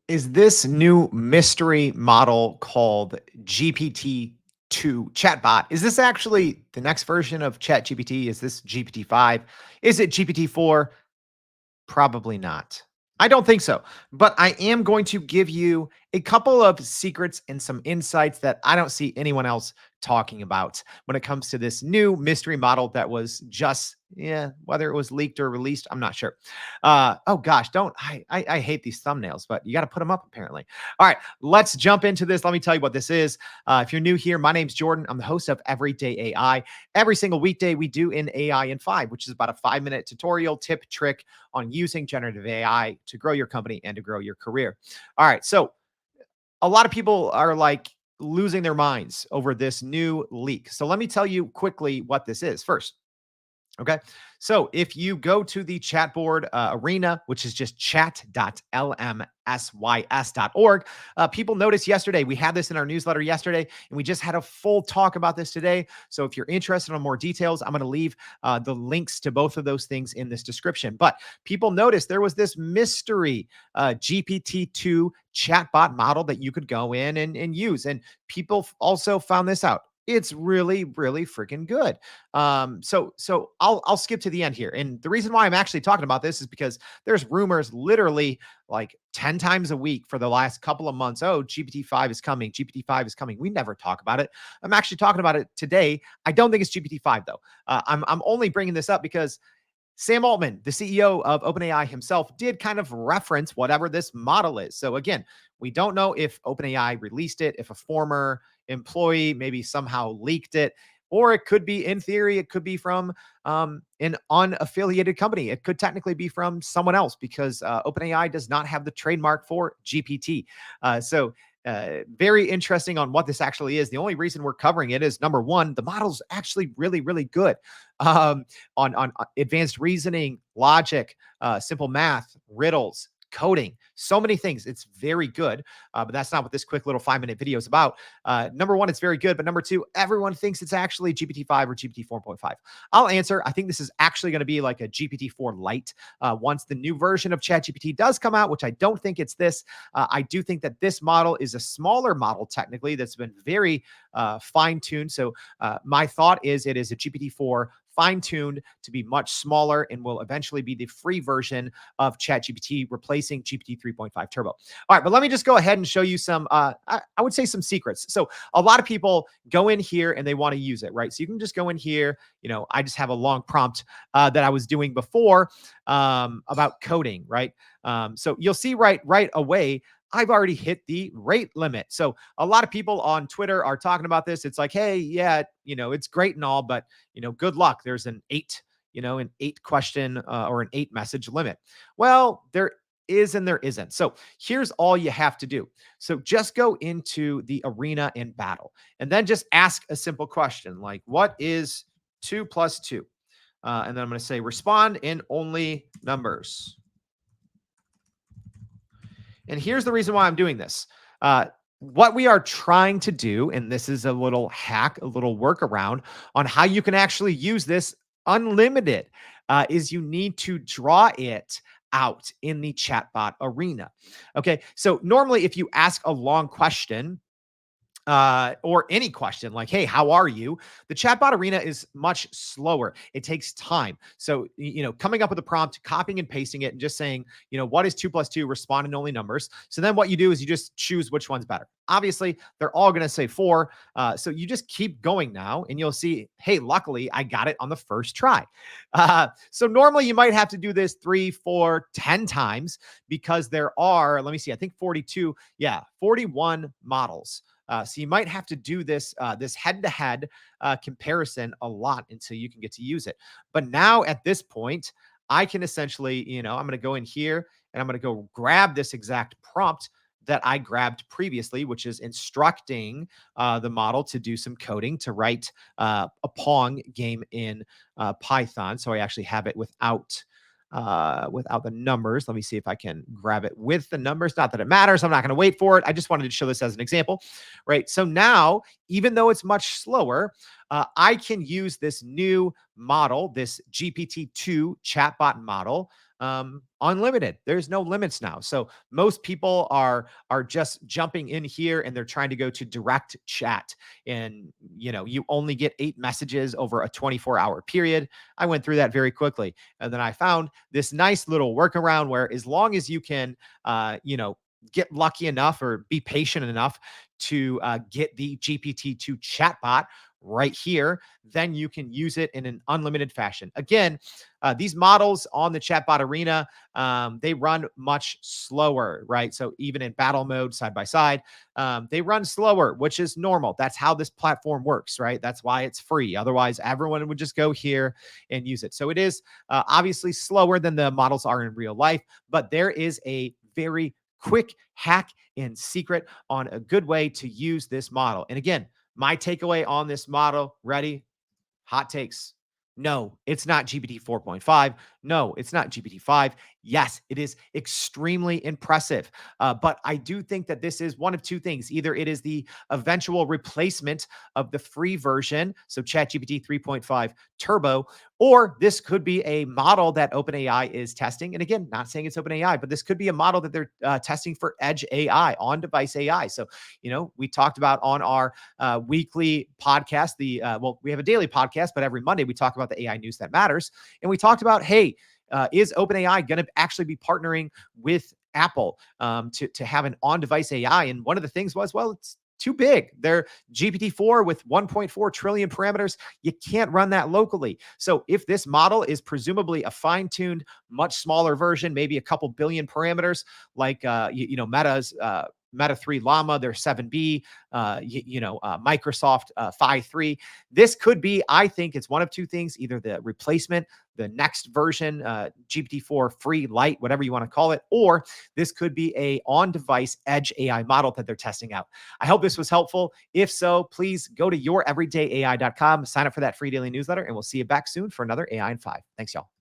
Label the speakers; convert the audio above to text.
Speaker 1: Is this new mystery model called GPT-2 chatbot? Is this actually the next version of ChatGPT? Is this GPT-5? Is it GPT-4? Probably not. I don't think so. But I am going to give you a couple of secrets and some insights that I don't see anyone else talking about when it comes to this new mystery model that was just, yeah, whether it was leaked or released, I'm not sure. Oh gosh, don't I hate these thumbnails, but you got to put them up apparently. All right, let's jump into this. Let me tell you what this is. If you're new here, my name's Jordan. I'm the host of Everyday AI. Every single weekday, we do in AI in 5, which is about a 5-minute tutorial, tip, trick on using generative AI to grow your company and to grow your career. All right. So a lot of people are like losing their minds over this new leak. So let me tell you quickly what this is first. Okay. So if you go to the chat board arena, which is just chat.lmsys.org, people noticed yesterday, we had this in our newsletter yesterday, and we just had a full talk about this today. So if you're interested in more details, I'm going to leave the links to both of those things in this description. But people noticed there was this mystery GPT-2 chatbot model that you could go in and use. And people also found this out. It's really, really freaking good. So I'll skip to the end here. And the reason why I'm actually talking about this is because there's rumors literally like 10 times a week for the last couple of months. Oh, GPT-5 is coming. GPT-5 is coming. We never talk about it. I'm actually talking about it today. I don't think it's GPT-5 though. I'm only bringing this up because Sam Altman, the CEO of OpenAI himself, did kind of reference whatever this model is. So again, we don't know if OpenAI released it, if a former employee maybe somehow leaked it, or it could be, in theory, it could be from an unaffiliated company. It could technically be from someone else because OpenAI does not have the trademark for GPT. Very interesting on what this actually is. The only reason we're covering it is number one, the model's actually really, really good on advanced reasoning, logic, simple math, riddles, coding, so many things. It's very good, but that's not what this quick little 5-minute video is about. Number one, it's very good, but number two, everyone thinks it's actually GPT-5 or GPT 4.5. I'll answer. I think this is actually going to be like a GPT-4 Lite once the new version of ChatGPT does come out, which I don't think it's this. I do think that this model is a smaller model technically that's been very fine-tuned. So my thought is it is a GPT-4 fine-tuned to be much smaller and will eventually be the free version of ChatGPT, replacing GPT 3.5 Turbo. All right, but let me just go ahead and show you some, I would say some secrets. So a lot of people go in here and they want to use it, right? So you can just go in here. I just have a long prompt that I was doing before about coding, right? So you'll see right away, I've already hit the rate limit. So a lot of people on Twitter are talking about this. It's like, hey, yeah, it's great and all, but good luck. There's an 8, an 8 question or an 8 message limit. Well, there is and there isn't. So here's all you have to do. So just go into the arena and battle, and then just ask a simple question like, what is 2 plus 2? And then I'm going to say respond in only numbers. And here's the reason why I'm doing this. What we are trying to do, and this is a little hack, a little workaround on how you can actually use this unlimited, is you need to draw it out in the chatbot arena. Okay. So normally, if you ask a long question, or any question like, hey, how are you? The chatbot arena is much slower. It takes time. So, coming up with a prompt, copying and pasting it, and just saying, what is 2 plus 2? Respond in only numbers. So then what you do is you just choose which one's better. Obviously, they're all going to say 4. So you just keep going now, and you'll see, hey, luckily, I got it on the first try. So normally you might have to do this 3, 4, 10 times because there are, let me see, I think 41 models. So you might have to do this head-to-head comparison a lot until you can get to use it. But now at this point, I can essentially, I'm going to go in here and I'm going to go grab this exact prompt that I grabbed previously, which is instructing the model to do some coding to write a Pong game in Python. So I actually have it without the numbers. Let me see if I can grab it with the numbers. Not that it matters. I'm not going to wait for it. I just wanted to show this as an example, right? So now, even though it's much slower, I can use this new model, this GPT-2 chatbot model, unlimited. There's no limits now. So most people are just jumping in here and they're trying to go to direct chat. And you only get 8 messages over a 24-hour period. I went through that very quickly. And then I found this nice little workaround where as long as you can get lucky enough or be patient enough to get the GPT-2 chatbot right here, then you can use it in an unlimited fashion. Again, these models on the chatbot arena, they run much slower, right? So even in battle mode, side by side, they run slower, which is normal. That's how this platform works, right? That's why it's free. Otherwise, everyone would just go here and use it. So it is obviously slower than the models are in real life, but there is a very quick hack and secret on a good way to use this model. And again, my takeaway on this model, ready? Hot takes. No, it's not GPT 4.5. No, it's not GPT-5. Yes, it is extremely impressive. But I do think that this is one of two things. Either it is the eventual replacement of the free version, so ChatGPT 3.5 Turbo, or this could be a model that OpenAI is testing. And again, not saying it's OpenAI, but this could be a model that they're testing for edge AI, on device AI. So, we talked about on our weekly podcast, we have a daily podcast, but every Monday we talk about the AI news that matters. And we talked about, hey, is OpenAI going to actually be partnering with Apple to have an on-device AI? And one of the things was, well, it's too big. They're GPT-4 with 1.4 trillion parameters. You can't run that locally. So if this model is presumably a fine-tuned, much smaller version, maybe a couple billion parameters, like Meta's Meta 3 Llama, their 7B, Microsoft Phi 3. This could be, I think it's one of two things, either the replacement, the next version, GPT-4 free light, whatever you want to call it, or this could be a on-device edge AI model that they're testing out. I hope this was helpful. If so, please go to youreverydayai.com, sign up for that free daily newsletter, and we'll see you back soon for another AI in 5. Thanks, y'all.